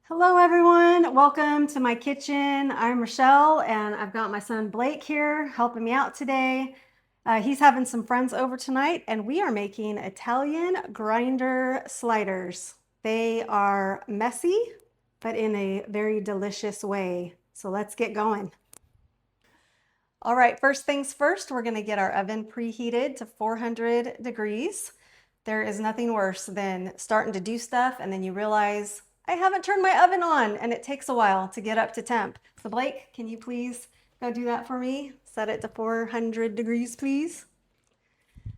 Hello everyone, welcome to my kitchen. I'm Rochelle and I've got my son Blake here helping me out today. He's having some friends over tonight and we are making Italian grinder sliders. They are messy, but in a very delicious way. So let's get going. All right, first things first, we're gonna get our oven preheated to 400 degrees. There is nothing worse than starting to do stuff and then you realize I haven't turned my oven on and it takes a while to get up to temp. So Blake, can you please go do that for me? Set it to 400 degrees, please.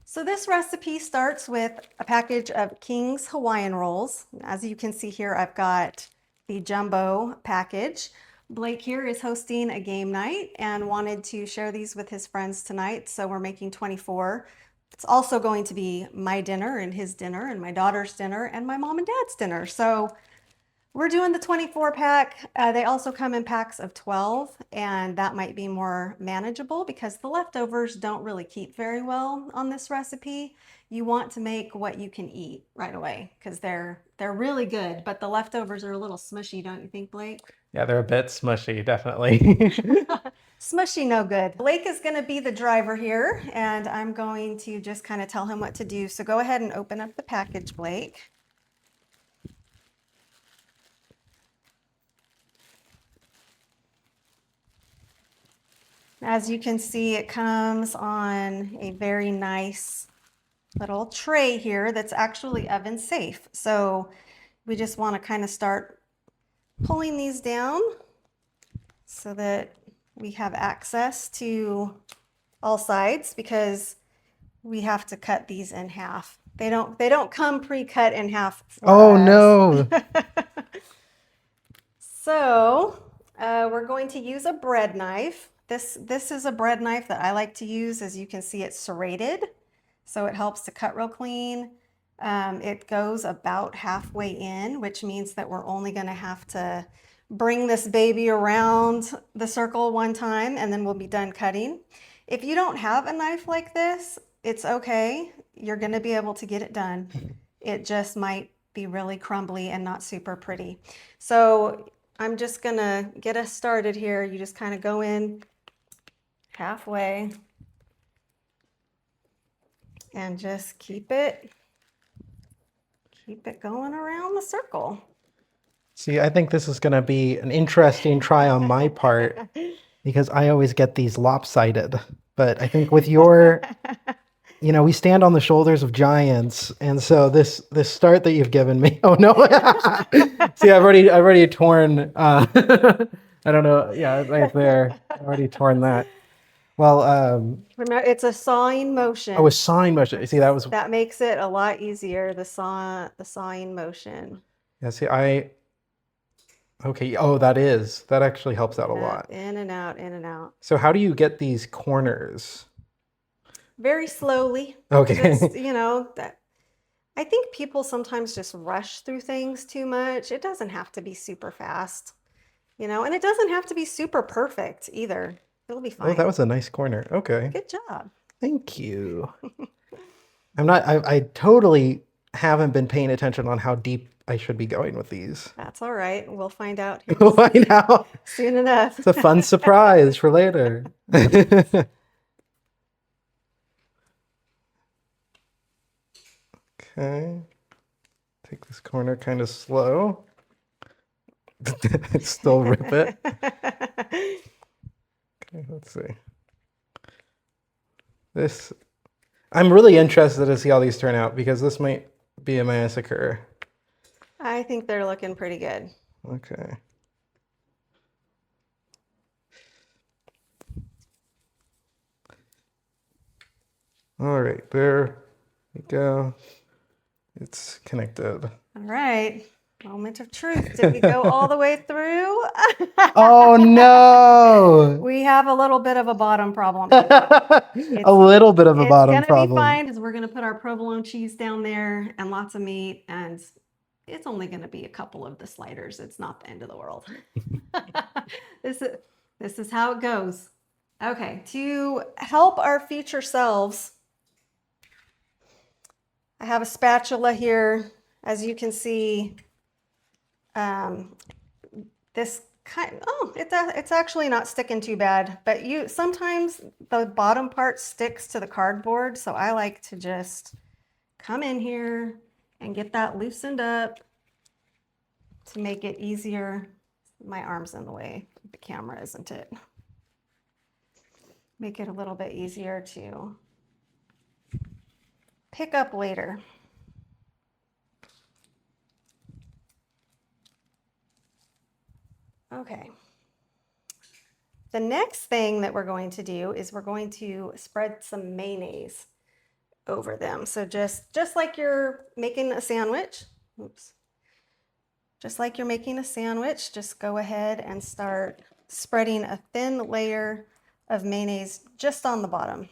So this recipe starts with a package of King's Hawaiian rolls. As you can see here, I've got the jumbo package. Blake here is hosting a game night and wanted to share these with his friends tonight. So we're making 24. It's also going to be my dinner and his dinner and my daughter's dinner and my mom and dad's dinner. So we're doing the 24 pack. They also come in packs of 12, and that might be more manageable because the leftovers don't really keep very well on this recipe. You want to make what you can eat right away because they're really good, but the leftovers are a little smushy, don't you think, Blake? Yeah, they're a bit smushy, definitely. Smushy, no good. Blake is going to be the driver here, and I'm going to just kind of tell him what to do. So go ahead and open up the package, Blake. As you can see, it comes on a very nice little tray here that's actually oven safe. So we just want to kind of start pulling these down so that we have access to all sides because we have to cut these in half. They don't come pre-cut in half for Oh us. no. So we're going to use a bread knife. This is a bread knife that I like to use. As you can see, it's serrated, so it helps to cut real clean. It goes about halfway in, which means that we're only going to have to bring this baby around the circle one time and then we'll be done cutting. If you don't have a knife like this, it's okay. You're going to be able to get it done. It just might be really crumbly and not super pretty. So I'm just going to get us started here. You just kind of go in halfway and just keep it going around the circle. See, I think this is going to be an interesting try on my part because I always get these lopsided. But I think with your, we stand on the shoulders of giants, and so this start that you've given me. Oh no! See, I've already torn. I don't know. Yeah, right there. I've already torn that. Well, Remember, it's a sawing motion. oh, a sawing motion. See, that makes it a lot easier. The sawing motion. Yeah. See, okay. Oh, that actually helps out a lot. In and out, in and out. So how do you get these corners? Very slowly. Okay. Just, I think people sometimes just rush through things too much. It doesn't have to be super fast, and it doesn't have to be super perfect either. It'll be fine. Oh, that was a nice corner. Okay. Good job. Thank you. I totally haven't been paying attention on how deep I should be going with these. That's all right. We'll find out We'll find out soon enough. It's a fun surprise for later. Okay. Take this corner kind of slow. Still rip it. Okay, let's see. I'm really interested to see how these turn out because this might be a massacre. I think they're looking pretty good. Okay. All right, there we go. It's connected. All right. Moment of truth. Did we go all the way through? Oh no! We have a little bit of a bottom problem. A little bit of a bottom problem. It's gonna be fine because we're gonna put our provolone cheese down there and lots of meat, and it's only gonna be a couple of the sliders. It's not the end of the world. This is how it goes. Okay, to help our future selves, I have a spatula here. As you can see, this kind, oh, it's actually not sticking too bad, but sometimes the bottom part sticks to the cardboard, so I like to just come in here and get that loosened up to make it easier. My arm's in the way, the camera isn't it? Make it a little bit easier to pick up later. Okay. The next thing that we're going to do is we're going to spread some mayonnaise over them. So just like you're making a sandwich, oops. Just like you're making a sandwich, just go ahead and start spreading a thin layer of mayonnaise just on the bottom.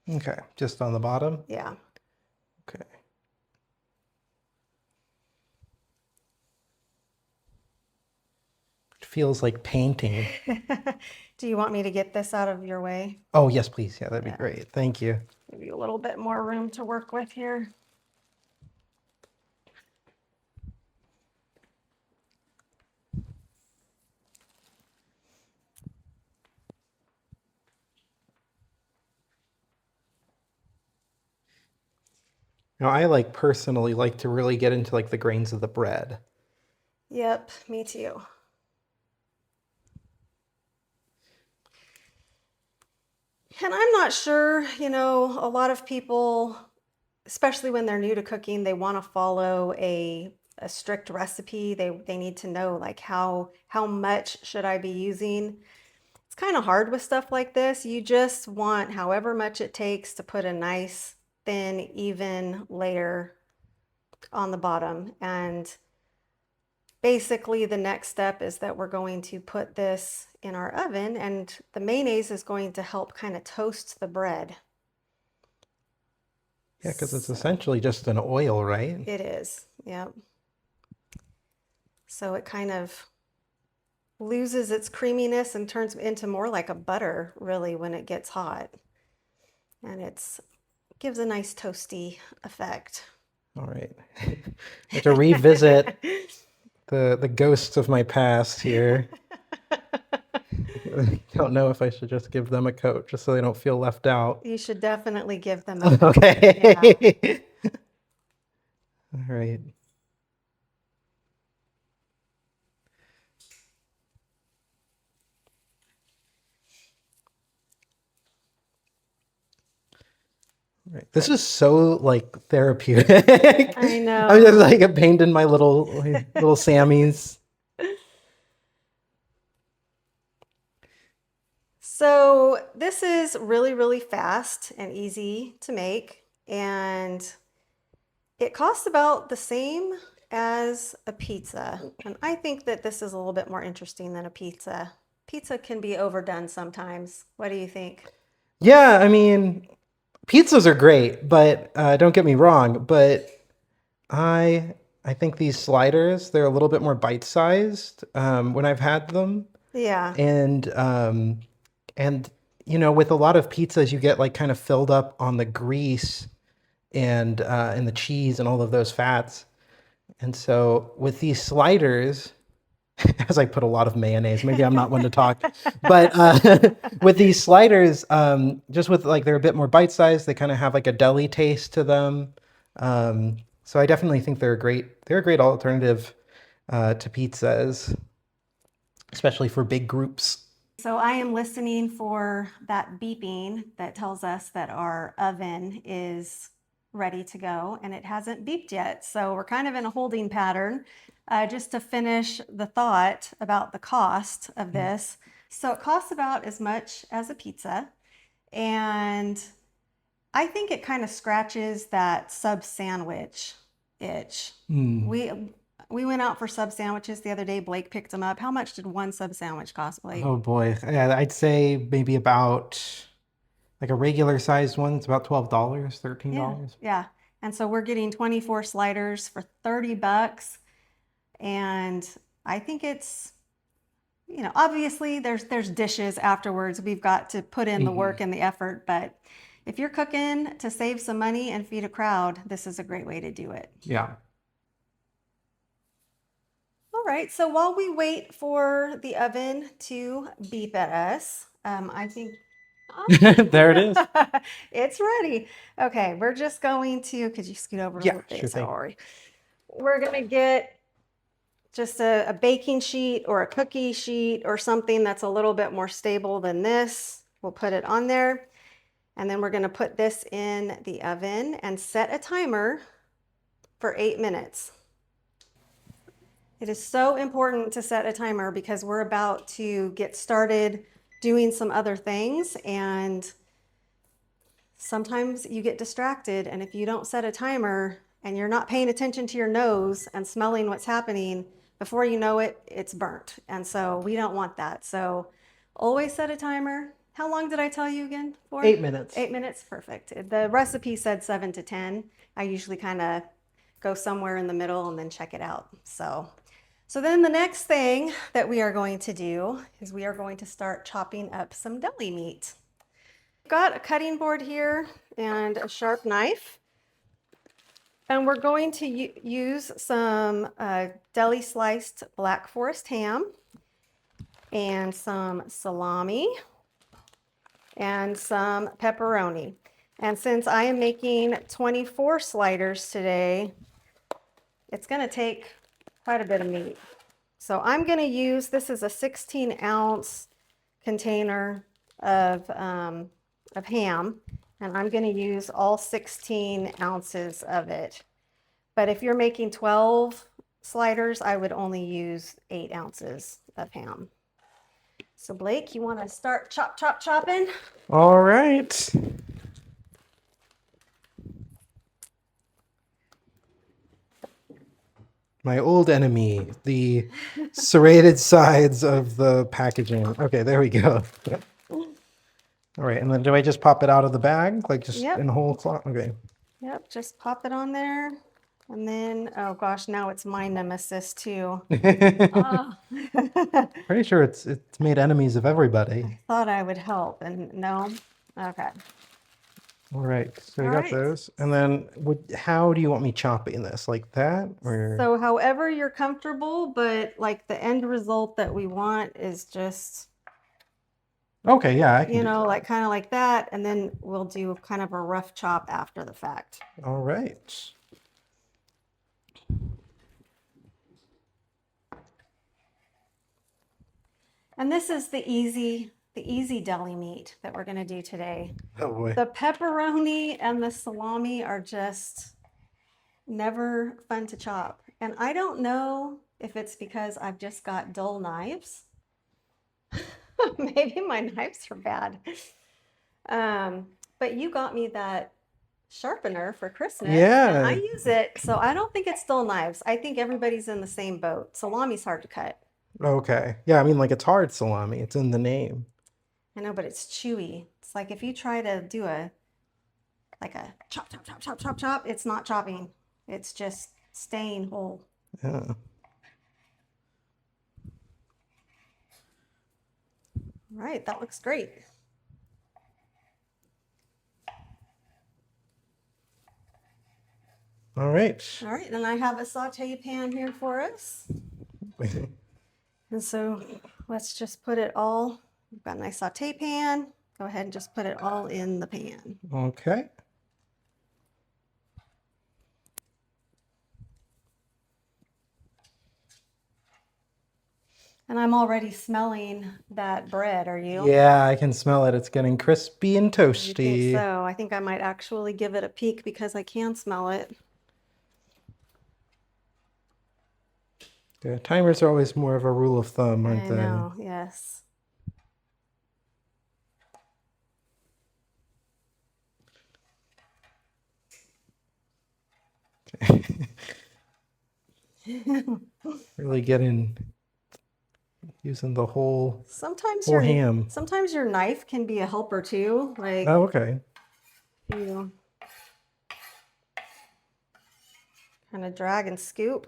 Okay, just on the bottom? Yeah. Okay. It feels like painting. Do you want me to get this out of your way? Oh, yes, please. Yeah, that'd be great. Thank you. Give you a little bit more room to work with here. Now, I personally like to really get into the grains of the bread. Yep, me too. And I'm not sure, a lot of people, especially when they're new to cooking, they want to follow a strict recipe. They need to know how much should I be using. It's kind of hard with stuff like this. You just want however much it takes to put a nice, thin, even layer on the bottom. And basically the next step is that we're going to put this in our oven, and the mayonnaise is going to help kind of toast the bread. Yeah, because it's essentially just an oil, right? It is, yep. So it kind of loses its creaminess and turns into more like a butter, really, when it gets hot. And it gives a nice toasty effect. All right. I have to revisit the ghosts of my past here. I don't know if I should just give them a coat just so they don't feel left out. You should definitely give them a coat. Okay. Yeah. All right. Right. This is so therapeutic. I know. I'm just a pained in my little Sammys. So this is really, really fast and easy to make, and it costs about the same as a pizza. And I think that this is a little bit more interesting than a pizza. Pizza can be overdone sometimes. What do you think? Yeah, I mean, pizzas are great, but don't get me wrong, but I think these sliders, they're a little bit more bite-sized when I've had them. Yeah. And with a lot of pizzas, you get kind of filled up on the grease and the cheese and all of those fats. And so with these sliders, as I put a lot of mayonnaise, maybe I'm not one to talk, but with these sliders, just with they're a bit more bite-sized, they kind of have a deli taste to them. So I definitely think they're a great alternative to pizzas, especially for big groups. So I am listening for that beeping that tells us that our oven is ready to go, and it hasn't beeped yet. So we're kind of in a holding pattern. Just to finish the thought about the cost of this. So it costs about as much as a pizza, and I think it kind of scratches that sub sandwich itch. We went out for sub sandwiches the other day. Blake picked them up. How much did one sub sandwich cost, Blake? Oh boy, yeah, I'd say maybe about a regular sized one. It's about $12, $13. Yeah. And so we're getting 24 sliders for $30. And I think it's, obviously there's dishes afterwards. We've got to put in the work and the effort, but if you're cooking to save some money and feed a crowd, this is a great way to do it. Yeah. All right, so while we wait for the oven to beep at us, I think There it is. it's ready. Okay, we're just going to, could you scoot over a Yeah, little bit, sure thing. sorry. We're gonna get just a baking sheet or a cookie sheet or something that's a little bit more stable than this. We'll put it on there. And then we're gonna put this in the oven and set a timer for 8 minutes. It is so important to set a timer because we're about to get started doing some other things, and sometimes you get distracted, and if you don't set a timer and you're not paying attention to your nose and smelling what's happening, before you know it, it's burnt. And so we don't want that. So always set a timer. How long did I tell you again for? 8 minutes. 8 minutes, perfect. The recipe said 7 to 10. I usually kind of go somewhere in the middle and then check it out. So then the next thing that we are going to do is we are going to start chopping up some deli meat. I've got a cutting board here and a sharp knife. And we're going to use some deli sliced black forest ham and some salami and some pepperoni. And since I am making 24 sliders today, it's going to take quite a bit of meat. So I'm going to use, this is a 16-ounce container of ham, and I'm going to use all 16 ounces of it. But if you're making 12 sliders, I would only use 8 ounces of ham. So Blake, you want to start chopping? All right. My old enemy, the serrated sides of the packaging. Okay, there we go. All right, and then do I just pop it out of the bag? Like just Yep. in whole cloth? Okay. Yep, just pop it on there. And then, oh gosh, now it's my nemesis too. Oh. Pretty sure it's made enemies of everybody. Thought I would help, and no. Okay. All right, so we All got right. those. And then how do you want me chopping this? Like that? Or So however you're comfortable, but like the end result that we want is just, okay, yeah, I can you do know, that. like kind of like that. And then we'll do kind of a rough chop after the fact. All right. And this is the easy deli meat that we're going to do today. Oh boy. The pepperoni and the salami are just never fun to chop. And I don't know if it's because I've just got dull knives. Maybe my knives are bad. But you got me that sharpener for Christmas. And I Yeah. use it, so I don't think it's dull knives. I think everybody's in the same boat. Salami's hard to cut. Okay. Yeah, I mean, like it's hard salami. It's in the name. I know, but it's chewy. It's like if you try to do a chop, chop, chop, chop, chop, chop, it's not chopping. It's just staying whole. Yeah. All right, that looks great. All right. All right, and I have a saute pan here for us. And so let's just put it all, we've got a nice saute pan. Go ahead and just put it all in the pan. Okay. And I'm already smelling that bread, are you? Yeah, I can smell it. It's getting crispy and I think toasty. so. I think I might actually give it a peek because I can smell it. Yeah, timers are always more of a rule of thumb, aren't I they? know, yes. Really getting using the whole Sometimes ham. sometimes your knife can be a helper too. Like Oh, okay. you kind of drag and scoop.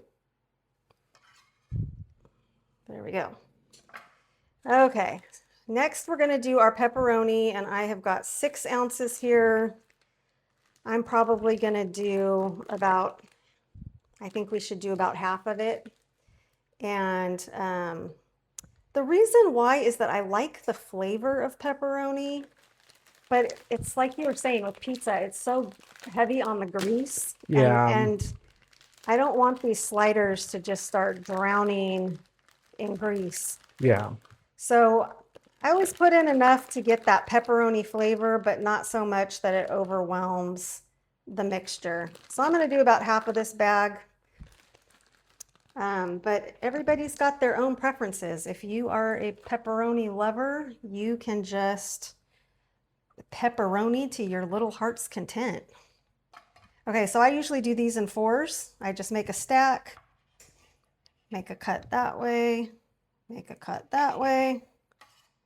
There we go. Okay, next we're gonna do our pepperoni, and I have got 6 ounces here. I'm probably gonna do about, I think we should do about half of it. And the reason why is that I like the flavor of pepperoni, but it's like you were saying with pizza, it's so heavy on the grease, Yeah. and I don't want these sliders to just start drowning in grease. Yeah. So I always put in enough to get that pepperoni flavor, but not so much that it overwhelms the mixture. So I'm going to do about half of this bag. But everybody's got their own preferences. If you are a pepperoni lover, you can just pepperoni to your little heart's content. Okay, so I usually do these in 4s. I just make a stack, make a cut that way, make a cut that way,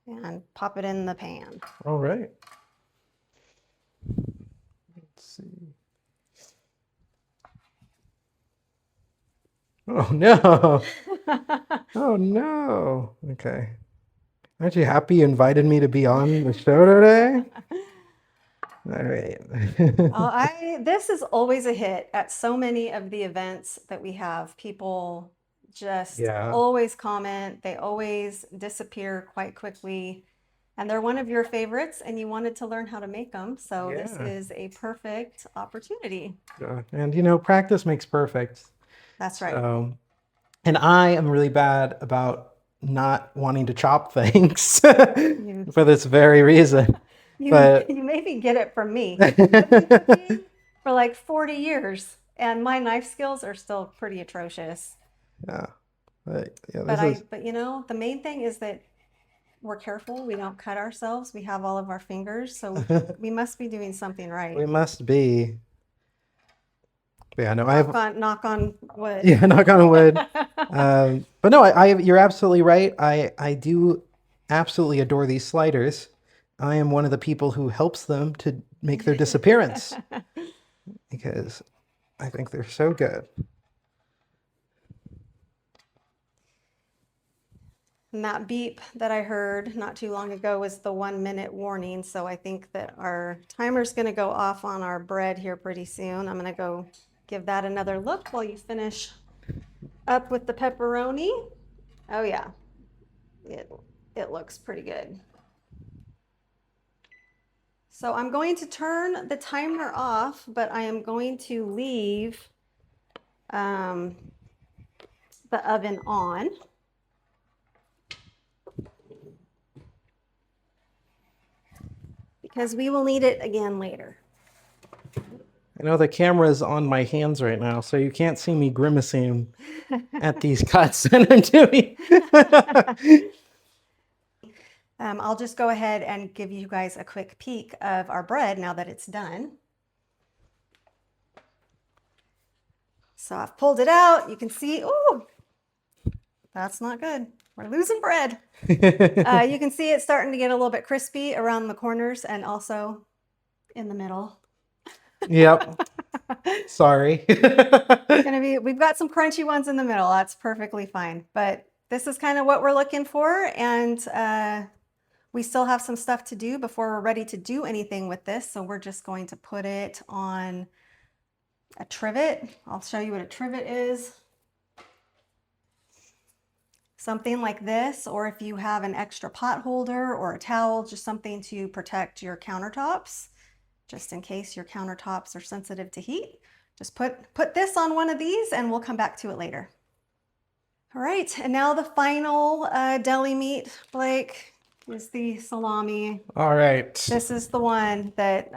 and pop it in the pan. All right. Let's see. Oh no. Oh no. Okay. Aren't you happy you invited me to be on the show today? All right. This is always a hit at so many of the events that we have. People just Yeah. always comment. They always disappear quite quickly. And they're one of your favorites, and you wanted to learn how to make them. So this Yeah. is a perfect opportunity. And you know, practice makes perfect. That's right. And I am really bad about not wanting to chop things for this very reason. But You maybe get it from me. I've been cooking for like 40 years, and my knife skills are still pretty atrocious. yeah, but yeah, But you know, the main thing is that we're careful. We don't cut ourselves. We have all of our fingers, so we must be doing something right. we must be. But yeah, no, I have Knock on wood. yeah, knock on wood. But no, you're absolutely right. I do absolutely adore these sliders. I am one of the people who helps them to make their disappearance because I think they're so good. And that beep that I heard not too long ago was the 1-minute warning. So I think that our timer's going to go off on our bread here pretty soon. I'm going to go give that another look while you finish up with the pepperoni. Oh yeah, it looks pretty good. So I'm going to turn the timer off, but I am going to leave the oven on. Because we will need it again later. I know the camera is on my hands right now, so you can't see me grimacing at these cuts that I'm doing. I'll just go ahead and give you guys a quick peek of our bread now that it's done. So I've pulled it out. You can see, ooh, that's not good. We're losing bread. You can see it's starting to get a little bit crispy around the corners and also in the middle. Yep. Sorry. We've got some crunchy ones in the middle. That's perfectly fine. But this is kind of what we're looking for. And we still have some stuff to do before we're ready to do anything with this. So we're just going to put it on a trivet. I'll show you what a trivet is. Something like this, or if you have an extra pot holder or a towel, just something to protect your countertops, just in case your countertops are sensitive to heat. Just put this on one of these and we'll come back to it later. All right, and now the final deli meat, Blake, is the salami. All right. This is the one that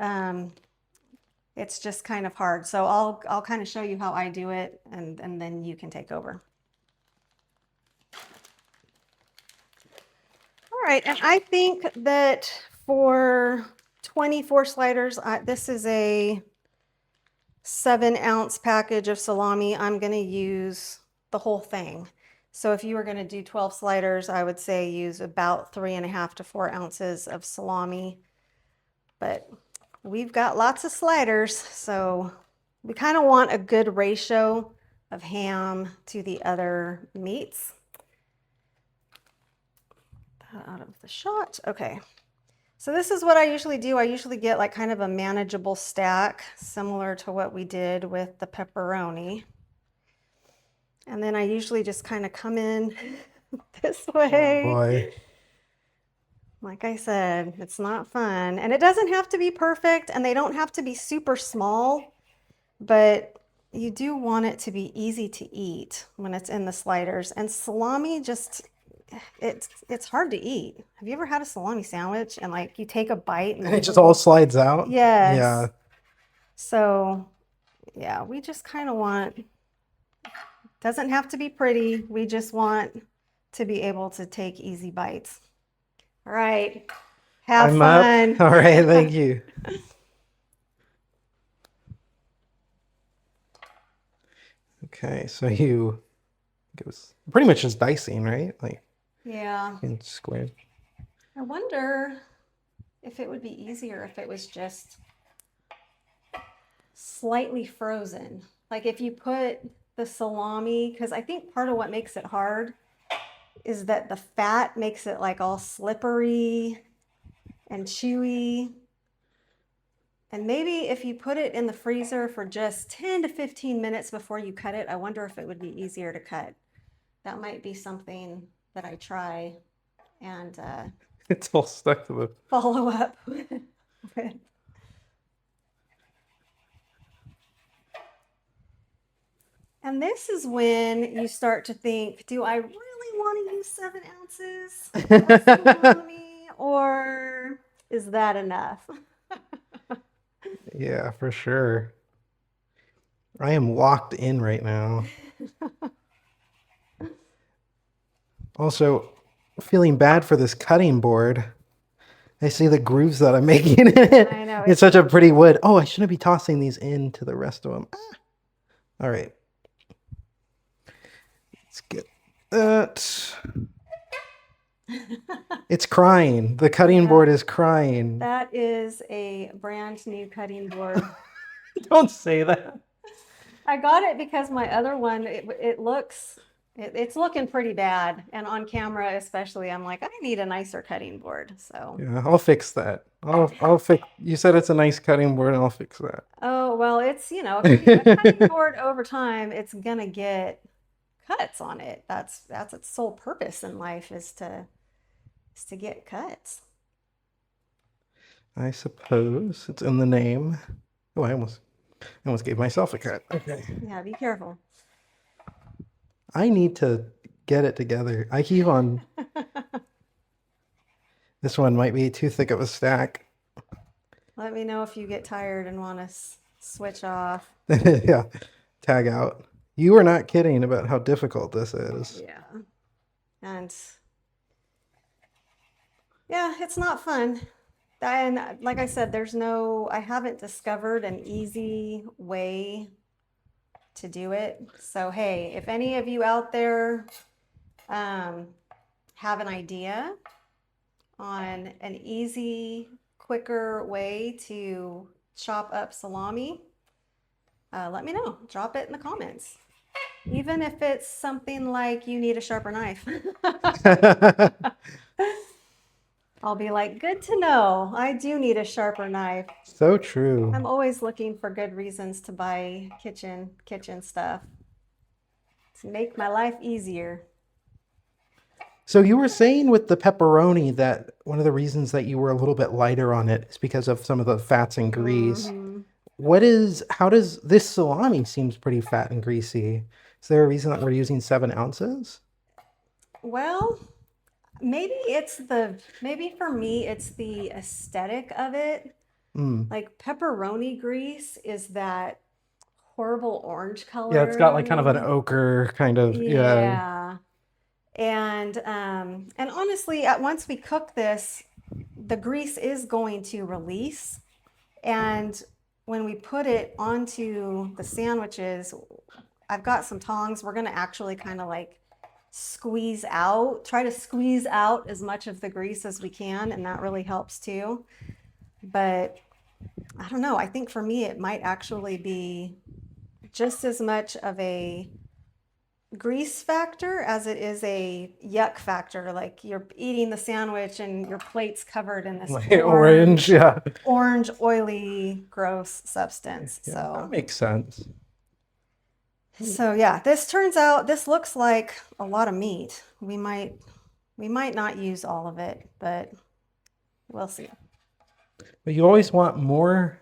it's just kind of hard. So I'll kind of show you how I do it, and then you can take over. All right, and I think that for 24 sliders, this is a 7-ounce package of salami. I'm going to use the whole thing. So if you were going to do 12 sliders, I would say use about 3.5 to 4 ounces of salami. But we've got lots of sliders, so we kind of want a good ratio of ham to the other meats. Out of the shot. Okay. So this is what I usually do. I usually get like kind of a manageable stack, similar to what we did with the pepperoni. And then I usually just kind of come in this Oh way. boy. Like I said, it's not fun. And it doesn't have to be perfect, and they don't have to be super small, but you do want it to be easy to eat when it's in the sliders. And salami just it's hard to eat. Have you ever had a salami sandwich and like you take a bite and And it just all slides out? yes. Yeah. So yeah, we just kind of want, doesn't have to be pretty. We just want to be able to take easy bites. All right. Have I'm fun. up. All right, thank you. Okay, so it was pretty much just dicing, right? Like Yeah. in squares. I wonder if it would be easier if it was just slightly frozen. Like if you put the salami, because I think part of what makes it hard is that the fat makes it like all slippery and chewy. And maybe if you put it in the freezer for just 10 to 15 minutes before you cut it, I wonder if it would be easier to cut. That might be something that I try and It's all stuck to the. follow up with. And this is when you start to think, do I really want to use 7 ounces of salami, or is that enough? Yeah, for sure. I am locked in right now. Also, feeling bad for this cutting board. I see the grooves that I'm making in it. I know. It's such a pretty wood. Oh, I shouldn't be tossing these into the rest of them. All right. Let's get that. It's crying. The cutting board is crying. That is a brand new cutting board. Don't say that. I got it because my other one, it's looking pretty bad. And on camera especially, I'm like, I need a nicer cutting board. So, Yeah, I'll fix that. I'll fix. You said it's a nice cutting board, and I'll fix that. oh, well, it's, a cutting board over time, it's gonna get cuts on it. That's its sole purpose in life is to get cuts. I suppose it's in the name. Oh, I almost gave myself a cut. Okay. Yeah, be careful. I need to get it together. I keep on. This one might be too thick of a stack. Let me know if you get tired and want to switch off. Yeah, tag out. You are not kidding about how difficult this is. Yeah. And yeah, it's not fun. And like I said, I haven't discovered an easy way to do it. So, hey, if any of you out there have an idea on an easy, quicker way to chop up salami, let me know. Drop it in the comments. Even if it's something like you need a sharper knife. I'll be like, good to know. I do need a sharper knife. So true. I'm always looking for good reasons to buy kitchen stuff to make my life easier. So you were saying with the pepperoni that one of the reasons that you were a little bit lighter on it is because of some of the fats and grease. How does this salami seems pretty fat and greasy? Is there a reason that we're using 7 ounces? Well, maybe for me, it's the aesthetic of it. Like pepperoni grease is that horrible orange color. Yeah, it's got like kind of an ochre kind of, yeah. Yeah. And honestly, once we cook this, the grease is going to release. And when we put it onto the sandwiches, I've got some tongs. We're going to actually kind of like try to squeeze out as much of the grease as we can, and that really helps too. But I don't know. I think for me, it might actually be just as much of a grease factor as it is a yuck factor. Like you're eating the sandwich and your plate's covered in this Like orange, yeah. Orange, oily, gross substance. Yeah, So that makes sense. So yeah, this looks like a lot of meat. We might not use all of it, but we'll see. But you always want more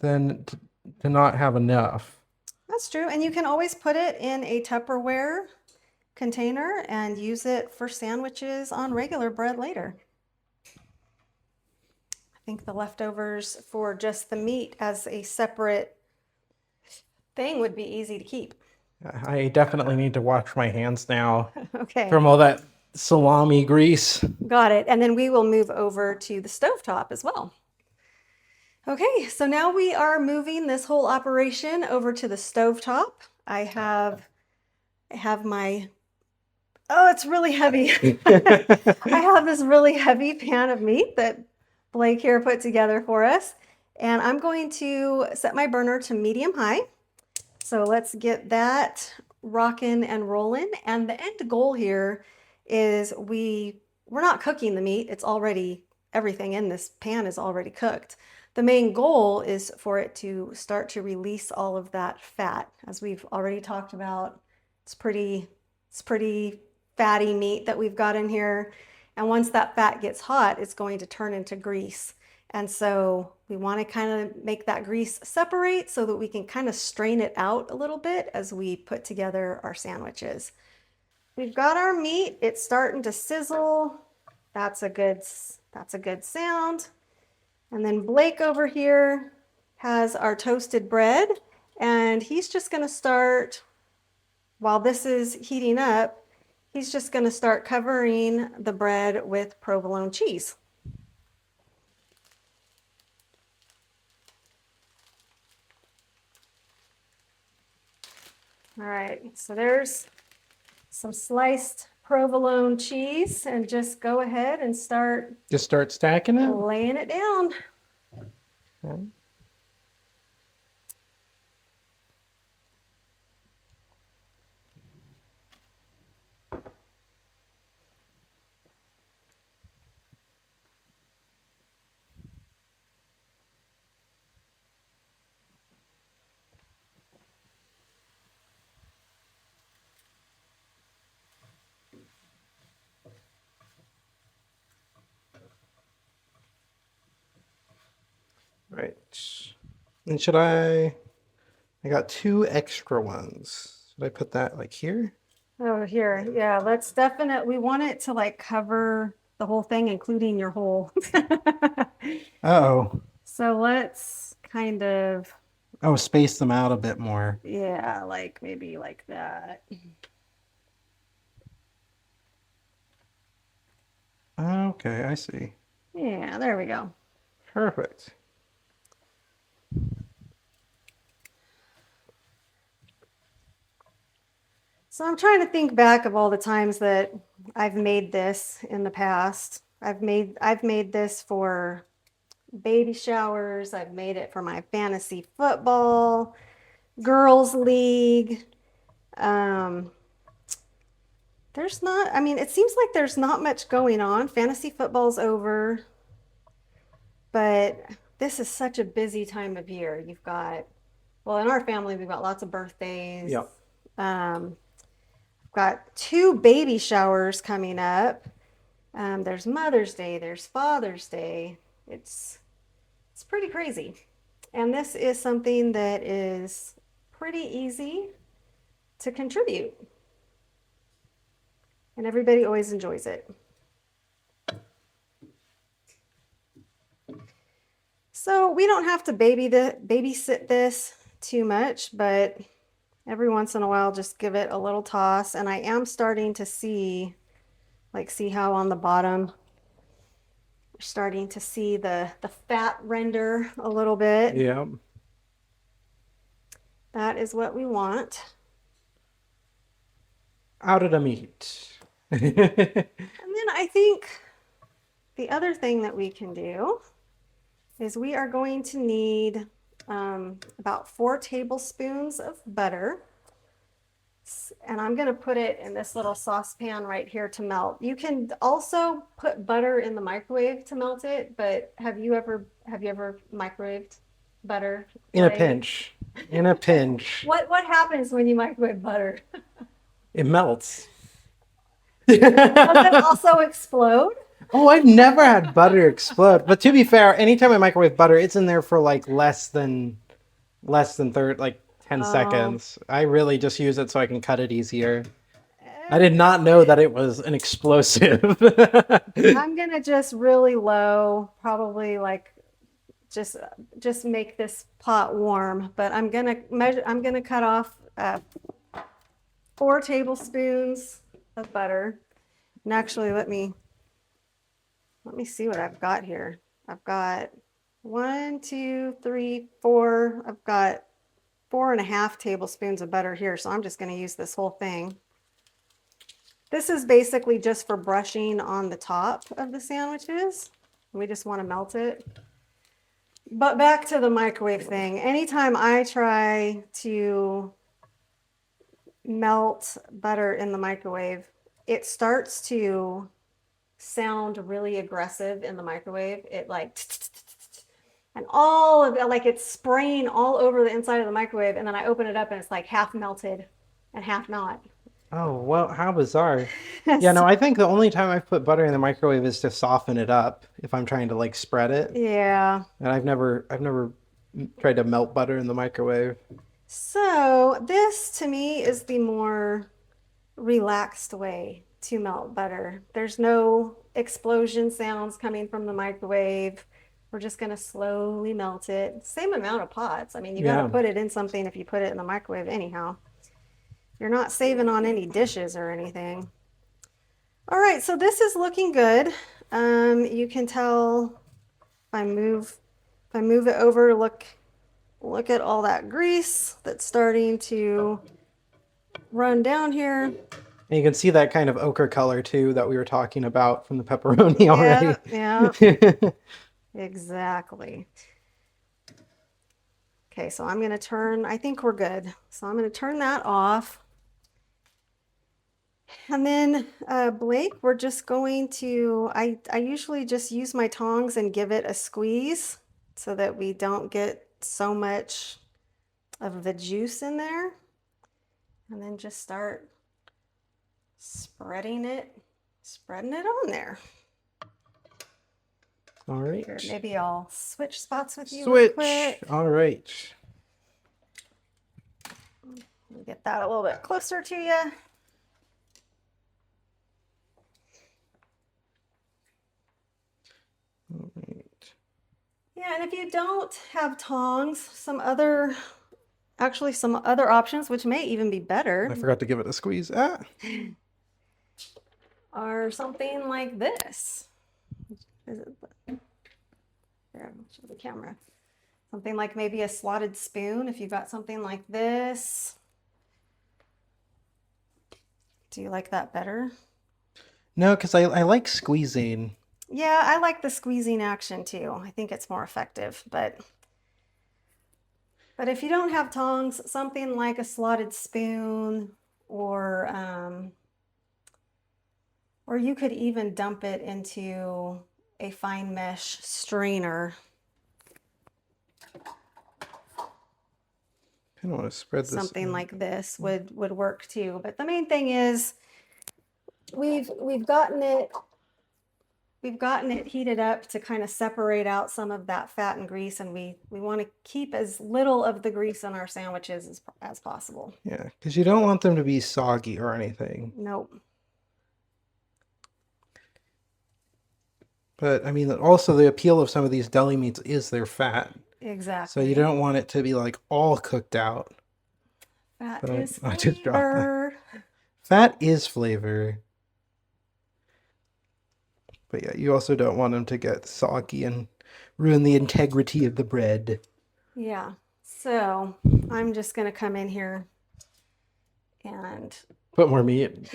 than to not have enough. That's true. And you can always put it in a Tupperware container and use it for sandwiches on regular bread later. I think the leftovers for just the meat as a separate thing would be easy to keep. I definitely need to wash my hands now Okay, from all that salami grease. got it. And then we will move over to the stovetop as well. Okay, so now we are moving this whole operation over to the stovetop. I have my, oh, it's really heavy. I have this really heavy pan of meat that Blake here put together for us. And I'm going to set my burner to medium high. So let's get that rocking and rolling. And the end goal here is we're not cooking the meat. It's already, everything in this pan is already cooked. The main goal is for it to start to release all of that fat. As we've already talked about, it's pretty fatty meat that we've got in here. And once that fat gets hot, it's going to turn into grease. And so we want to kind of make that grease separate so that we can kind of strain it out a little bit as we put together our sandwiches. We've got our meat. It's starting to sizzle. That's a good sound. And then Blake over here has our toasted bread, and he's just going to start, while this is heating up, he's just going to start covering the bread with provolone cheese. All right, so there's some sliced provolone cheese, and just go ahead and start Stacking it. laying it down. Okay. Right. And I got 2 extra ones. Should I put that like here? Oh, here, yeah, we want it to like cover the whole thing, including your hole. Oh. So let's kind of, Oh, space them out a bit more. yeah, like maybe like that. Okay, I see. Yeah, there we go. Perfect. So I'm trying to think back of all the times that I've made this in the past. I've made this for baby showers. I've made it for my fantasy football, girls league. It seems like there's not much going on. Fantasy football's over, but this is such a busy time of year. Well, in our family, we've got lots of birthdays. Yep. Got 2 baby showers coming up. There's Mother's Day, there's Father's Day. It's pretty crazy. And this is something that is pretty easy to contribute. And everybody always enjoys it. So we don't have to babysit this too much, but every once in a while, just give it a little toss. And I am starting to see how on the bottom, we're starting to see the fat render a little bit. Yeah. That is what we want. Out of the meat. And then I think the other thing that we can do is we are going to need about 4 tablespoons of butter. And I'm going to put it in this little saucepan right here to melt. You can also put butter in the microwave to melt it, but have you ever microwaved butter? In a Like, pinch. In a pinch. What happens when you microwave butter? It melts. Does it also explode? Oh, I've never had butter explode. But to be fair, anytime I microwave butter, it's in there for like less than third, like 10 Oh, seconds. I really just use it so I can cut it easier. I did not know that it was an explosive. I'm gonna just really low, probably like just just make this pot warm. But I'm gonna measure. I'm gonna cut off 4 tablespoons of butter. And actually, let me see what I've got here. I've got 1, 2, 3, 4. I've got 4.5 tablespoons of butter here. So I'm just gonna use this whole thing. This is basically just for brushing on the top of the sandwiches. We just want to melt it. But back to the microwave thing. Anytime I try to melt butter in the microwave, it starts to sound really aggressive in the microwave. It like, and all of it, like it's spraying all over the inside of the microwave. And then I open it up and it's like half melted and half not. Oh, well, how bizarre. Yeah, no, I think the only time I've put butter in the microwave is to soften it up if I'm trying to like spread it. Yeah. And I've never tried to melt butter in the microwave. So this to me is the more relaxed way to melt butter. There's no explosion sounds coming from the microwave. We're just gonna slowly melt it. Same amount of pots. I mean, you gotta Yeah. put it in something if you put it in the microwave anyhow. You're not saving on any dishes or anything. All right, so this is looking good. You can tell if I move it over, look at all that grease that's starting to run down here. And you can see that kind of ochre color too that we were talking about from the pepperoni Yeah, already. yeah, exactly. Okay, so I'm gonna turn, I think we're good. So I'm gonna turn that off. And then Blake, we're just going to, I usually just use my tongs and give it a squeeze so that we don't get so much of the juice in there. And then just start spreading it on there. All right. Here, maybe I'll switch spots with you real Switch. quick. All right. Let me get that a little bit closer to you. All right. Yeah, and if you don't have tongs, actually some other options, which may even be I better, forgot to give it a squeeze. Ah. are something like this. Is it, here, I'll show the camera. Something like maybe a slotted spoon, if you've got something like this. Do you like that better? No, because I like squeezing. Yeah, I like the squeezing action too. I think it's more effective, but if you don't have tongs, something like a slotted spoon, or you could even dump it into a fine mesh strainer. I don't want to spread this. Something like this would work too. But the main thing is we've gotten it heated up to kind of separate out some of that fat and grease, and we want to keep as little of the grease on our sandwiches as possible. Yeah, because you don't want them to be soggy or anything. Nope. But I mean, also the appeal of some of these deli meats is their fat. Exactly. So you don't want it to be like all cooked out. Fat But is I just dropped that. flavor. Fat is flavor. But yeah, you also don't want them to get soggy and ruin the integrity of the bread. Yeah. So I'm just going to come in here and Put more meat.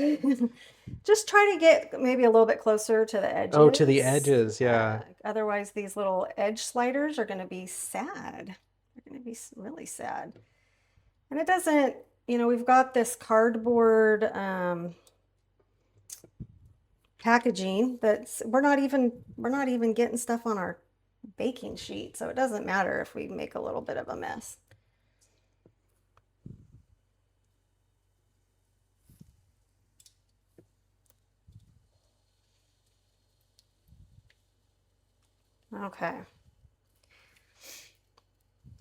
just try to get maybe a little bit closer to the edges. Oh, to the edges, yeah. Otherwise, these little edge sliders are going to be sad. They're going to be really sad. And it doesn't, we've got this cardboard packaging that's we're not even getting stuff on our baking sheet, so it doesn't matter if we make a little bit of a mess. Okay.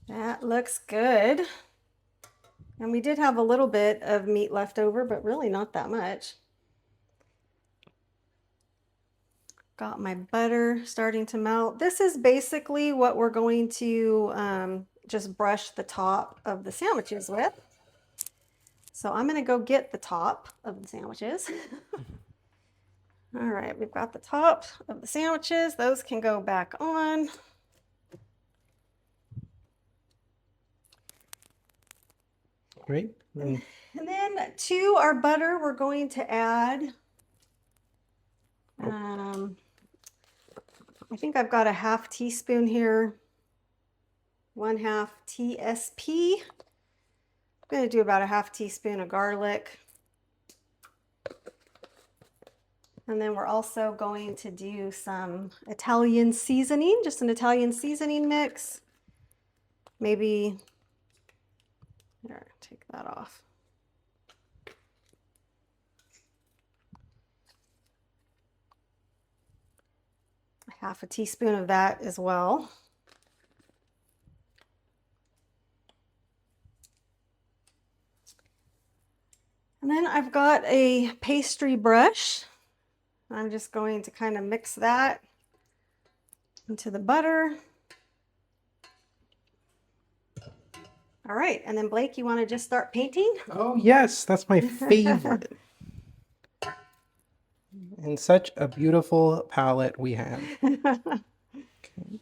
That looks good. And we did have a little bit of meat left over, but really not that much. Got my butter starting to melt. This is basically what we're going to just brush the top of the sandwiches with. So I'm going to go get the top of the sandwiches. All right, we've got the top of the sandwiches. Those can go back on. Great. And then to our butter, we're going to add, I think I've got a half teaspoon here, 1/2 TSP. I'm going to do about a half teaspoon of garlic. And then we're also going to do some Italian seasoning, just an Italian seasoning mix. Maybe, here, take that off. Half a teaspoon of that as well. And then I've got a pastry brush. I'm just going to kind of mix that into the butter. All right, and then Blake, you want to just start painting? Oh, yes, that's my favorite. And such a beautiful palette we have. Okay.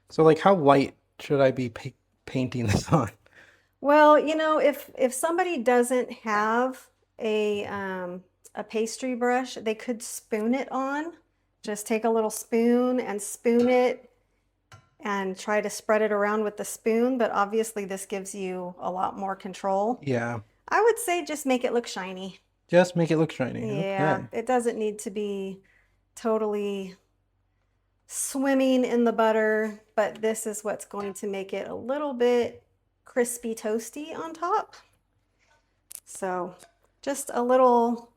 So, like, how light should I be painting this on? Well, you know, if somebody doesn't have a pastry brush, they could spoon it on. Just take a little spoon and spoon it and try to spread it around with the spoon, but obviously this gives you a lot more control. Yeah, I would say just make it look shiny. just make it look shiny. Yeah, Okay. it doesn't need to be totally swimming in the butter, but this is what's going to make it a little bit crispy toasty on top. So just a little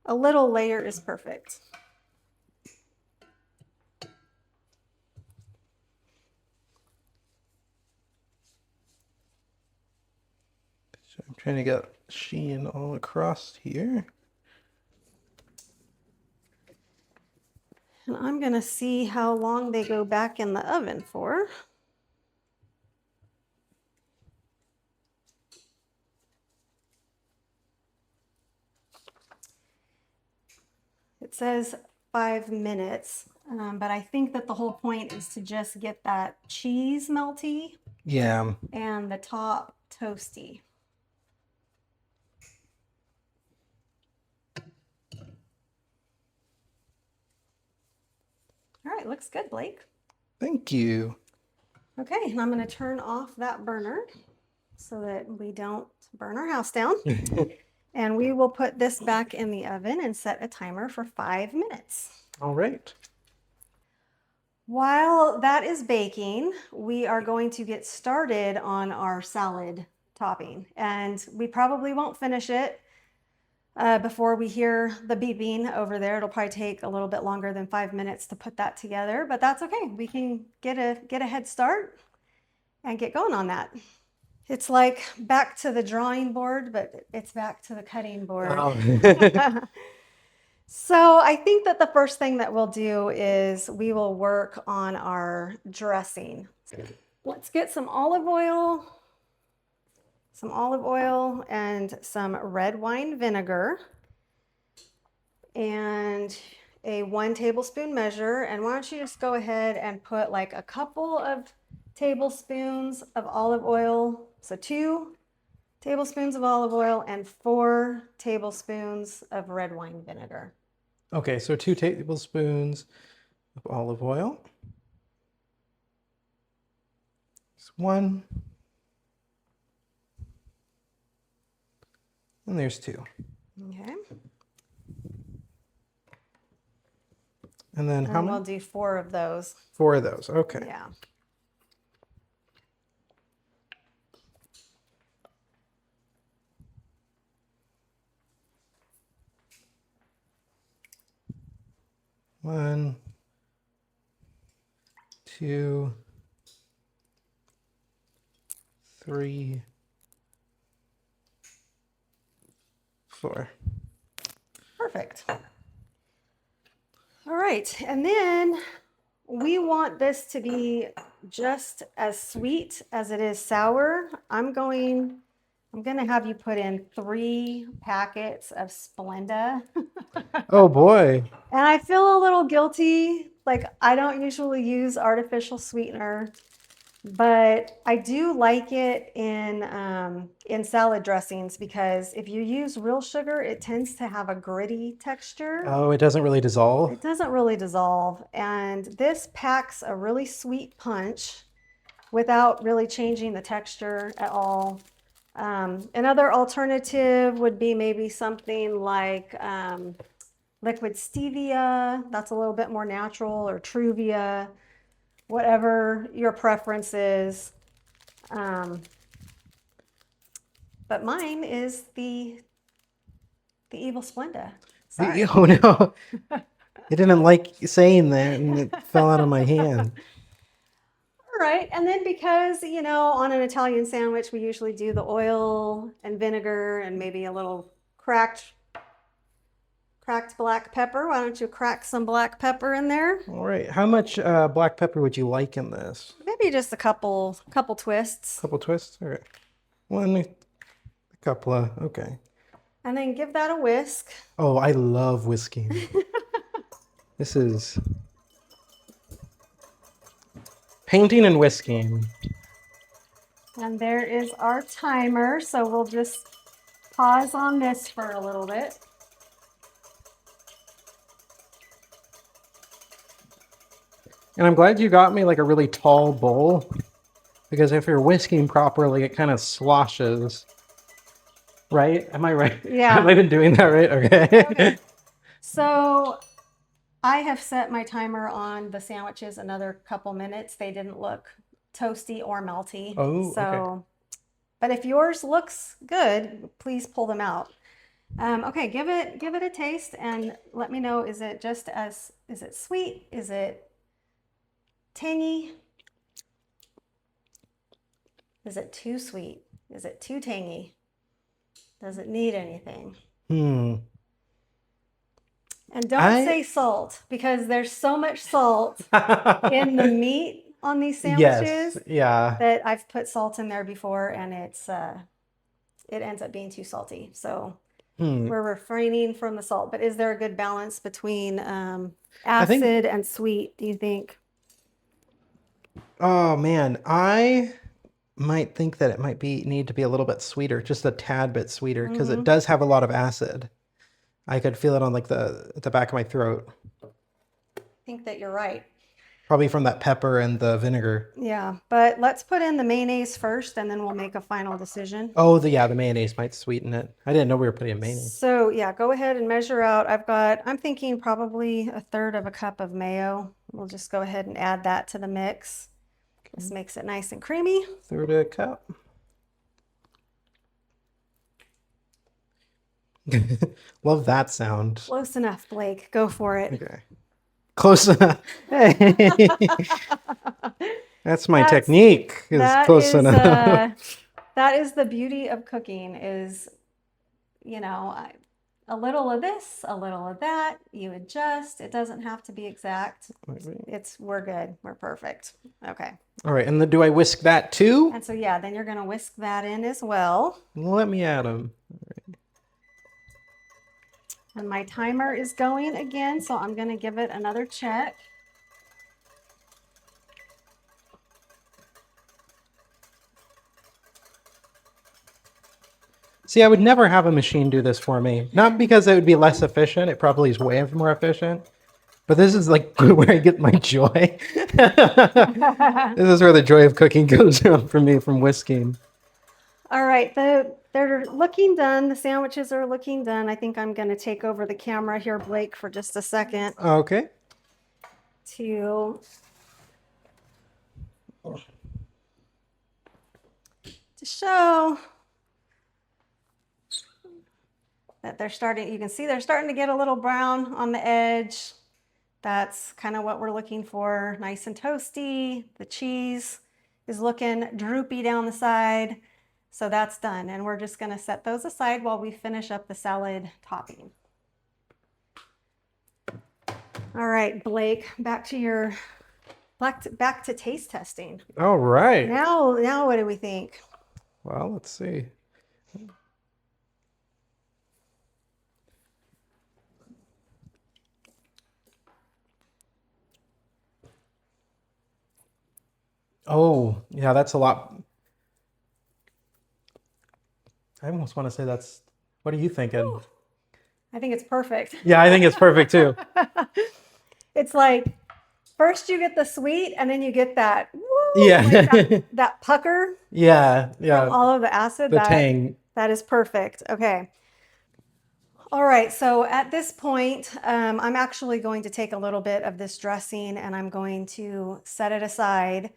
layer is perfect. So I'm trying to get sheen all across here. And I'm gonna see how long they go back in the oven for. It says 5 minutes, but I think that the whole point is to just get that cheese melty Yeah. and the top toasty. All right, looks good, Blake. Thank you. Okay, and I'm going to turn off that burner so that we don't burn our house down. And we will put this back in the oven and set a timer for 5 minutes. All right. While that is baking, we are going to get started on our salad topping. And we probably won't finish it before we hear the beeping over there. It'll probably take a little bit longer than 5 minutes to put that together, but that's okay. We can get a head start and get going on that. It's like back to the drawing board, but it's back to the cutting board. Oh. So I think that the first thing that we'll do is we will work on our dressing. Let's get some olive oil and some red wine vinegar and a 1 tablespoon measure. And why don't you just go ahead and put like a couple of tablespoons of olive oil. So 2 tablespoons of olive oil and 4 tablespoons of red wine vinegar. Okay, so 2 tablespoons of olive oil. There's 1. And there's 2. Okay. And then how And we'll many? do 4 of those. 4 of those. Okay. Yeah. One, 2, 3, 4. Perfect. All right, and then we want this to be just as sweet as it is sour. I'm gonna have you put in 3 packets of Splenda. Oh boy. And I feel a little guilty. Like, I don't usually use artificial sweetener, but I do like it in salad dressings because if you use real sugar, it tends to have a gritty texture. Oh, it doesn't really dissolve? It doesn't really dissolve. And this packs a really sweet punch without really changing the texture at all. Another alternative would be maybe something like liquid stevia. That's a little bit more natural, or Truvia, whatever your preference is. But mine is the evil Splenda. Sorry. Oh no. I didn't like saying that and it fell out of my hand. All right, and then because, on an Italian sandwich, we usually do the oil and vinegar and maybe a little cracked black pepper. Why don't you crack some black pepper in there? All right. How much black pepper would you like in this? Maybe just a couple twists. Couple twists? All right. One, a couple of, okay. And then give that a whisk. Oh, I love whisking. This is painting and whisking. And there is our timer. So we'll just pause on this for a little bit. And I'm glad you got me like a really tall bowl, because if you're whisking properly, it kind of sloshes. Right? Am I right? Yeah. Have I been doing that right? Okay. So I have set my timer on the sandwiches another couple minutes. They didn't look toasty or melty. Oh, so, okay. But if yours looks good, please pull them out. Okay, give it a taste and let me know, is it sweet? Is it tangy? Is it too sweet? Is it too tangy? Does it need anything? And don't say salt, because there's so much salt in the meat on these sandwiches. Yes, yeah. That I've put salt in there before, and it ends up being too salty. So we're refraining from the salt. But is there a good balance between acid and sweet, do you think? Oh man, I might think that it might need to be a little bit sweeter, just a tad bit sweeter, because it does have a lot of acid. I could feel it on like the back of my throat. I think that you're right. Probably from that pepper and the vinegar. Yeah, but let's put in the mayonnaise first, and then we'll make a final decision. Oh, the mayonnaise might sweeten it. I didn't know we were putting in mayonnaise. So yeah, go ahead and measure out. I'm thinking probably 1/3 of a cup of mayo. We'll just go ahead and add that to the mix. This makes it nice and creamy. 1/3 of a cup. Love that sound. Close enough, Blake. Go for it. Okay. Close enough. That's my technique. Close enough. That is the beauty of cooking, is, a little of this, a little of that. You adjust. It doesn't have to be exact. We're good. We're perfect. Okay. All right. And then do I whisk that too? And so, yeah, then you're going to whisk that in as well. Let me add them. And my timer is going again, so I'm going to give it another check. See, I would never have a machine do this for me. Not because it would be less efficient. It probably is way more efficient. But this is like where I get my joy. This is where the joy of cooking goes for me, from whisking. All right, they're looking done. The sandwiches are looking done. I think I'm going to take over the camera here, Blake, for just a second. Okay. To show that they're starting, you can see they're starting to get a little brown on the edge. That's kind of what we're looking for. Nice and toasty. The cheese is looking droopy down the side. So that's done. And we're just going to set those aside while we finish up the salad topping. All right, Blake, back to taste testing. All right. Now what do we think? Well, let's see. Oh, yeah, that's a lot. I almost want to say that's, what are you thinking? Ooh, I think it's perfect. Yeah, I think it's perfect too. It's like first you get the sweet and then you get that, woo, Yeah. like that pucker Yeah, from yeah. all of the acid. The tang. That is perfect. Okay. All right, so at this point, I'm actually going to take a little bit of this dressing and I'm going to set it aside.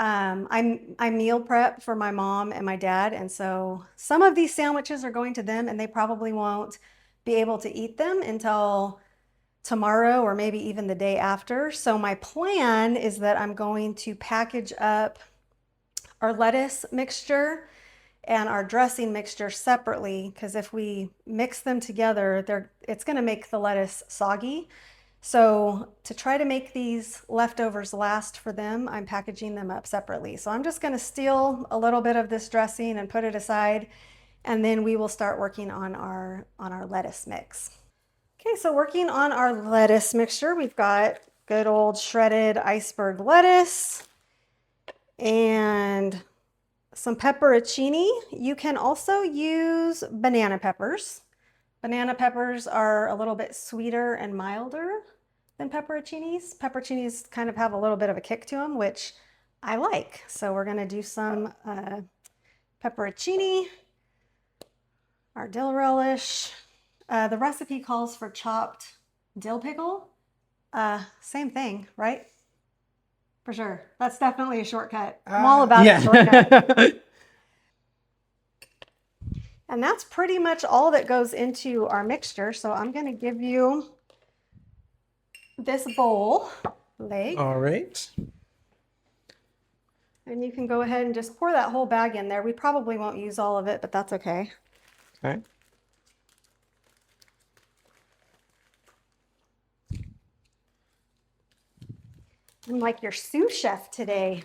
I meal prep for my mom and my dad, and so some of these sandwiches are going to them and they probably won't be able to eat them until tomorrow or maybe even the day after. So my plan is that I'm going to package up our lettuce mixture and our dressing mixture separately, because if we mix them together, it's going to make the lettuce soggy. So to try to make these leftovers last for them, I'm packaging them up separately. So I'm just going to steal a little bit of this dressing and put it aside, and then we will start working on our lettuce mix. Okay, so working on our lettuce mixture, we've got good old shredded iceberg lettuce and some pepperoncini. You can also use banana peppers. Banana peppers are a little bit sweeter and milder than pepperoncinis. Pepperoncinis kind of have a little bit of a kick to them, which I like. So we're gonna do some pepperoncini, our dill relish. The recipe calls for chopped dill pickle. Same thing, right? For sure. That's definitely a shortcut. I'm all about a shortcut. And that's pretty much all that goes into our mixture. So I'm going to give you this bowl, Blake. All right. And you can go ahead and just pour that whole bag in there. We probably won't use all of it, but that's okay. Okay. I'm like your sous chef today.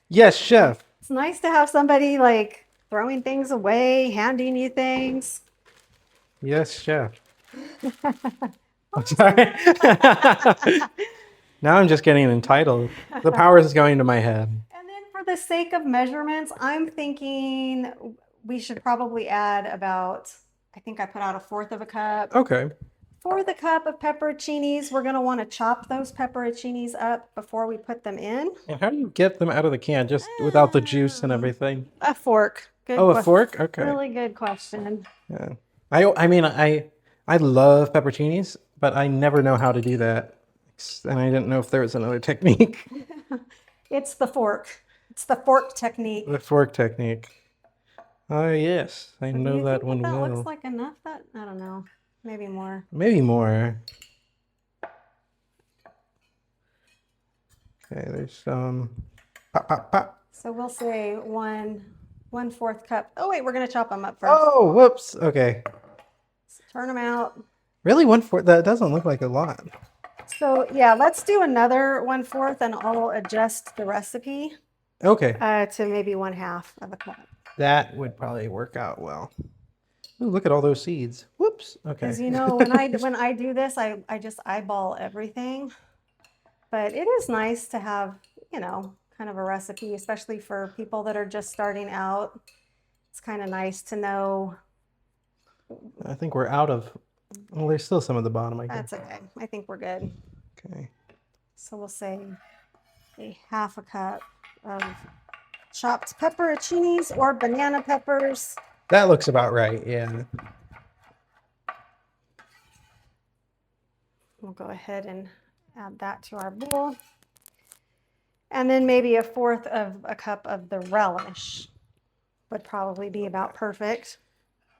Yes, chef. It's nice to have somebody like throwing things away, handing you things. Yes, chef. I'm sorry. Now I'm just getting entitled. The power is going to my head. And then for the sake of measurements, I'm thinking we should probably add about, I think I put out 1/4 of a cup. Okay. 1/4 cup of pepperoncinis. We're going to want to chop those pepperoncinis up before we put them in. And how do you get them out of the can just without the juice and everything? A fork. Good Oh, a fork? Okay. Really good question. Yeah. I mean, I love pepperoncinis, but I never know how to do that. And I didn't know if there was another technique. It's the fork. It's the fork technique. The fork technique. Oh, yes. I Do know you that think one that well. looks like enough? That I don't know. Maybe more. Maybe more. Okay, there's some. Pop, pop, pop. So we'll say 1/4 cup. Oh wait, we're gonna chop them up first. Oh, whoops. Okay. So turn them out. Really, 1/4? That doesn't look like a lot. So yeah, let's do another 1/4, and I'll adjust the recipe Okay. to maybe 1/2 of a cup. That would probably work out well. Ooh, look at all those seeds. Whoops. Okay. Because you know, when I do this, I just eyeball everything. But it is nice to have, you know, kind of a recipe, especially for people that are just starting out. It's kind of nice to know. I think we're out of. Well, there's still some at the bottom, I guess. That's okay. I think we're good. Okay. So we'll say a 1/2 cup of chopped pepperoncinis or banana peppers. That looks about right. Yeah. We'll go ahead and add that to our bowl. And then maybe 1/4 of a cup of the relish would probably be about perfect.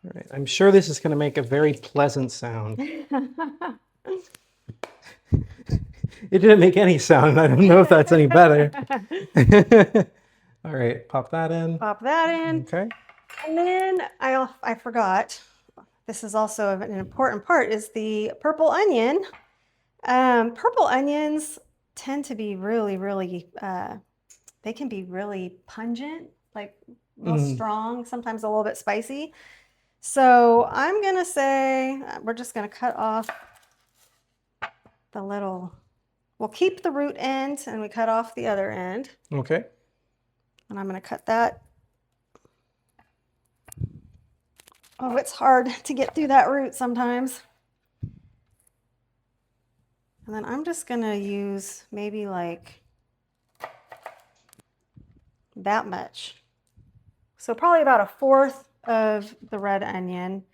All right. I'm sure this is going to make a very pleasant sound. It didn't make any sound, and I don't know if that's any better. All right, pop that in. Pop that in. Okay. And then I forgot, this is also an important part, is the purple onion. Purple onions tend to be really, they can be really pungent, like real strong, sometimes a little bit spicy. So I'm gonna say we're just gonna cut off the little, we'll keep the root end and we cut off the other end. Okay. And I'm gonna cut that. Oh, it's hard to get through that root sometimes. And then I'm just gonna use maybe like that much. So probably about 1/4 of the red onion.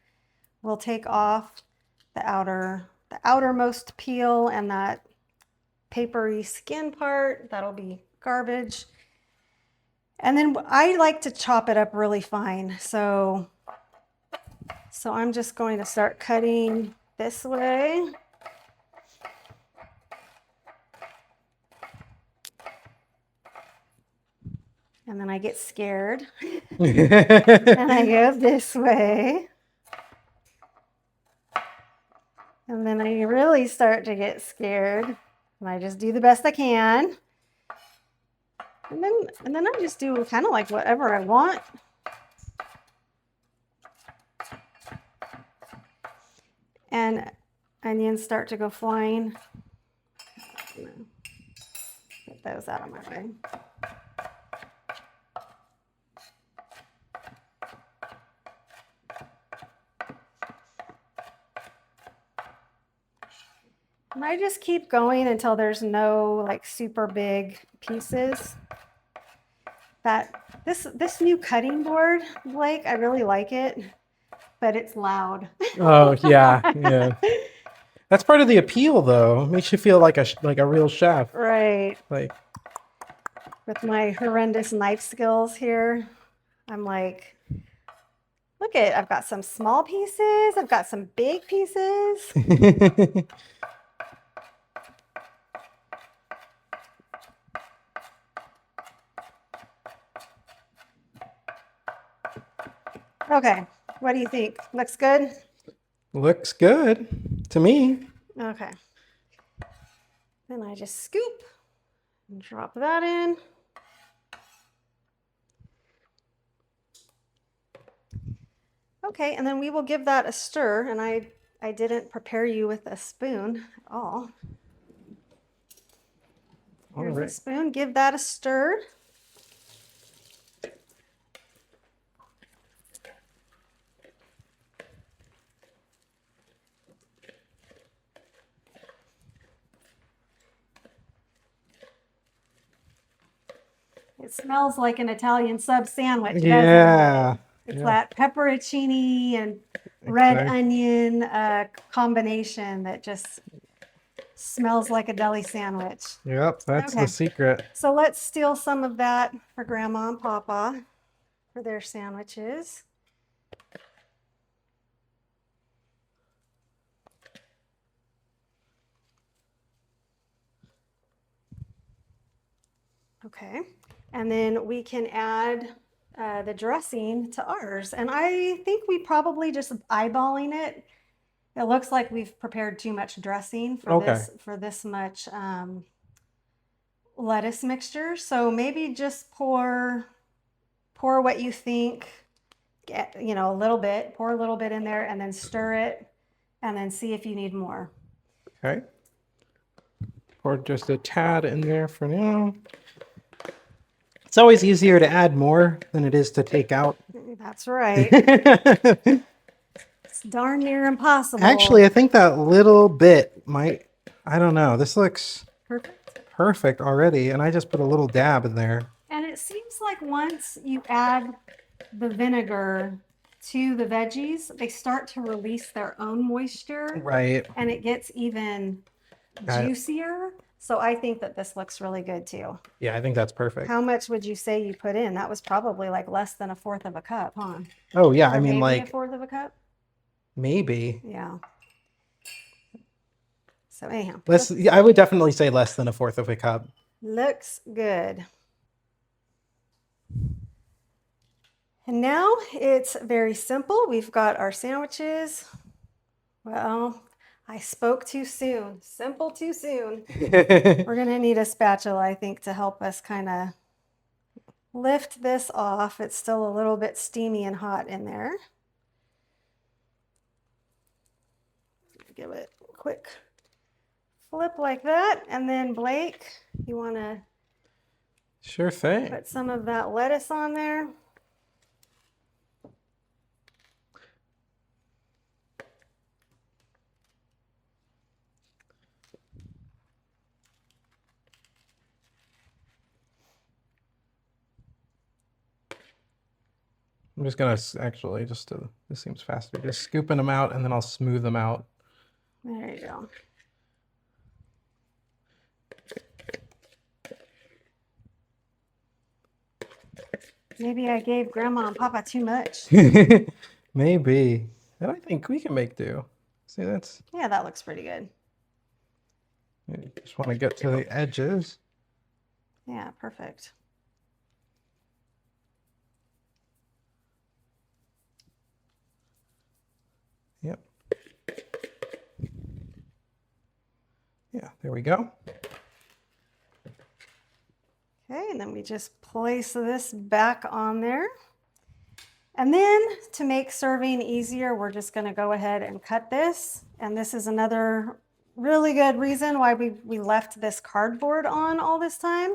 We'll take off the outermost peel and that papery skin part. That'll be garbage. And then I like to chop it up really fine. So I'm just going to start cutting this way. And then I get scared. And I go this way. And then I really start to get scared. And I just do the best I can. And then I just do kind of like whatever I want. And onions start to go flying. Get those out of my way. And I just keep going until there's no like super big pieces. This new cutting board, Blake, I really like it, but it's loud. Oh yeah, yeah. That's part of the appeal, though. It makes you feel like a real chef. Right. Like with my horrendous knife skills here, I'm like, look at, I've got some small pieces, I've got some big pieces. Okay, what do you think? Looks good? Looks good to me. Okay. Then I just scoop and drop that in. Okay, and then we will give that a stir, and I didn't prepare you with a spoon at all. Here's a spoon, give that a stir. It smells like an Italian sub sandwich, doesn't it? It's that pepperoncini and red onion combination that just smells like a deli sandwich. Yep, that's the secret. So let's steal some of that for Grandma and Papa for their sandwiches. Okay. And then we can add the dressing to ours. And I think we probably just eyeballing it. It looks like we've prepared too much dressing for this much lettuce mixture. So maybe just pour what you think, you know, a little bit, pour a little bit in there and then stir it and then see if you need more. Okay. Pour just a tad in there for now. It's always easier to add more than it is to take out. That's right. It's darn near impossible. Actually, I think that little bit might, I don't know. This looks perfect already. And I just put a little dab in there. And it seems like once you add the vinegar to the veggies, they start to release their own moisture. Right. And it gets even juicier. So I think that this looks really good too. Yeah, I think that's perfect. How much would you say you put in? That was probably like less than 1/4 of a cup, huh? Oh yeah, Or I mean maybe like 1/4 of a cup? maybe. Yeah. So anyhow, Less, I would definitely say less than a fourth of a cup. looks good. And now it's very simple. We've got our sandwiches. Well, I spoke too soon. Simple too soon. We're gonna need a spatula, I think, to help us kind of lift this off. It's still a little bit steamy and hot in there. Give it a quick flip like that. And then Blake, you want to Sure thing. put some of that lettuce on there. I'm just gonna actually this seems faster. Just scooping them out and then I'll smooth them out. There you go. Maybe I gave Grandma and Papa too much. Maybe. And I think we can make do. See, that's... Yeah, that looks pretty good. You just want to get to the edges. Yeah, perfect. Yep. Yeah, there we go. Okay, and then we just place this back on there. And then to make serving easier, we're just going to go ahead and cut this. And this is another really good reason why we left this cardboard on all this time.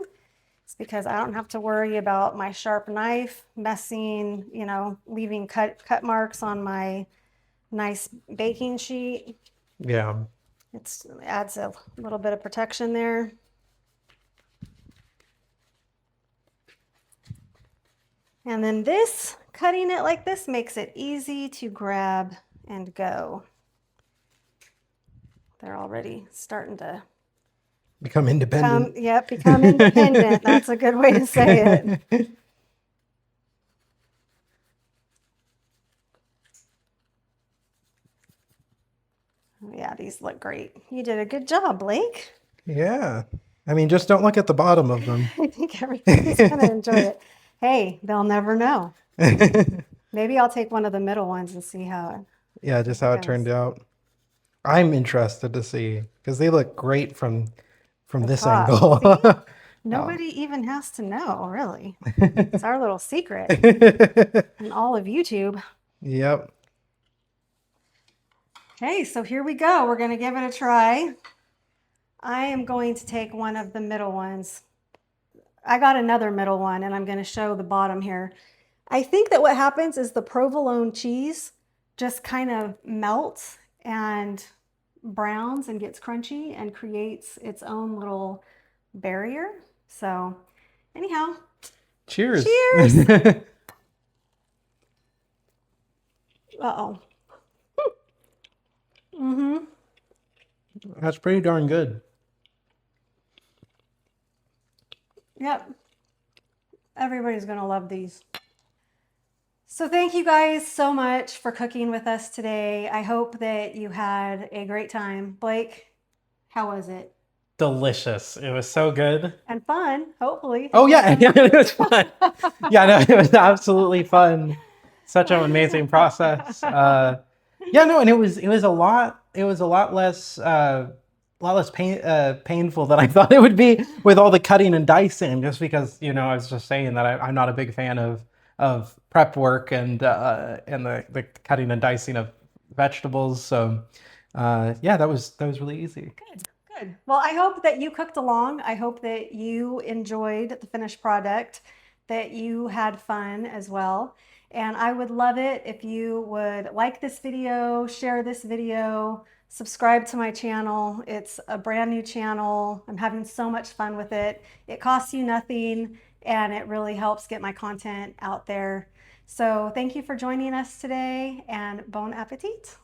It's because I don't have to worry about my sharp knife messing, you know, leaving cut marks on my nice baking sheet. Yeah. It adds a little bit of protection there. And then this, cutting it like this makes it easy to grab and go. They're already starting to Become independent. become independent. That's a good way to say it. Yeah, these look great. You did a good job, Blake. Yeah. I mean, just don't look at the bottom of them. I think everybody's going to enjoy it. Hey, they'll never know. Maybe I'll take one of the middle ones and see how it Yeah, just how it goes. turned out. I'm interested to see because they look great from this top. angle. Nobody even has to know, really. It's our little secret in all of YouTube. Yep. Okay, so here we go. We're going to give it a try. I am going to take one of the middle ones. I got another middle one, and I'm going to show the bottom here. I think that what happens is the provolone cheese just kind of melts and browns and gets crunchy and creates its own little barrier. So anyhow, Cheers. cheers. Uh-oh. Mm-hmm. That's pretty darn good. Yep. Everybody's going to love these. So thank you guys so much for cooking with us today. I hope that you had a great time. Blake, how was it? Delicious. It was so good. And fun, hopefully. Oh yeah, it was fun. Yeah, no, it was absolutely fun. Such an amazing process. Yeah, no, and it was a lot less painful than I thought it would be with all the cutting and dicing. Just because, you know, I was just saying that I'm not a big fan of prep work and the cutting and dicing of vegetables. So yeah, that was really easy. Good. Good. Well, I hope that you cooked along. I hope that you enjoyed the finished product, that you had fun as well. And I would love it if you would like this video, share this video, subscribe to my channel. It's a brand new channel. I'm having so much fun with it. It costs you nothing, and it really helps get my content out there. So thank you for joining us today, and bon appetit.